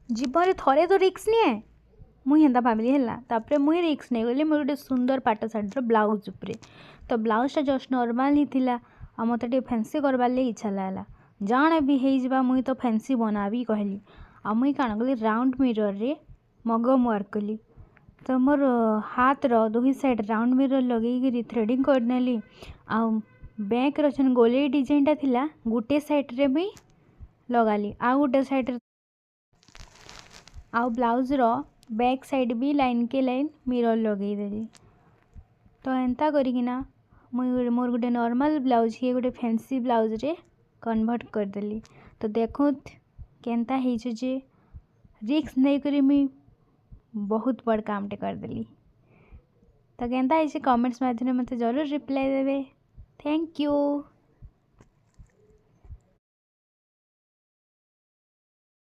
जीवन थरे तो रिक्स निए मुई हेन्ता भाविली है तापर मुई रिक्स नहीं गली मोर गोटे सुंदर पाट शाढ़ीर ब्लाउज उपरे तो ब्लाउजटा जस्ट नॉर्मल ही थिला आ मते टे फैंसी करबार ले इच्छा लागला जाने भी हो जावा मुई तो फैंसी बनाबी कहली आ मुई काण कली राउंड मिरर रे मगम वर्क कली तो मोर हाथ रो दुही साइड राउंड मिरर लगे थ्रेडिंग करनेली आ बैक रचन गोले डिजाइनटा थिला गोटे साइड रे भी लगाली आ गोटे साइड आ ब्लाउज रो बैक साइड भी लाइन के लाइन मिरर लगे देली तो एंता करिकिना मुई मोर गोटे नॉर्मल ब्लाउज के गोटे फैंसी ब्लाउज रे कन्वर्ट करदेली तो देखो केनता ହେଇଛି जे रिक्स नहीं करी मुई बहुत बड़ कामटे करदेली तो केनता ହେଇଛି कमेंट्स माध्यम मते जरूर रिप्लाई देवे थैंक यू।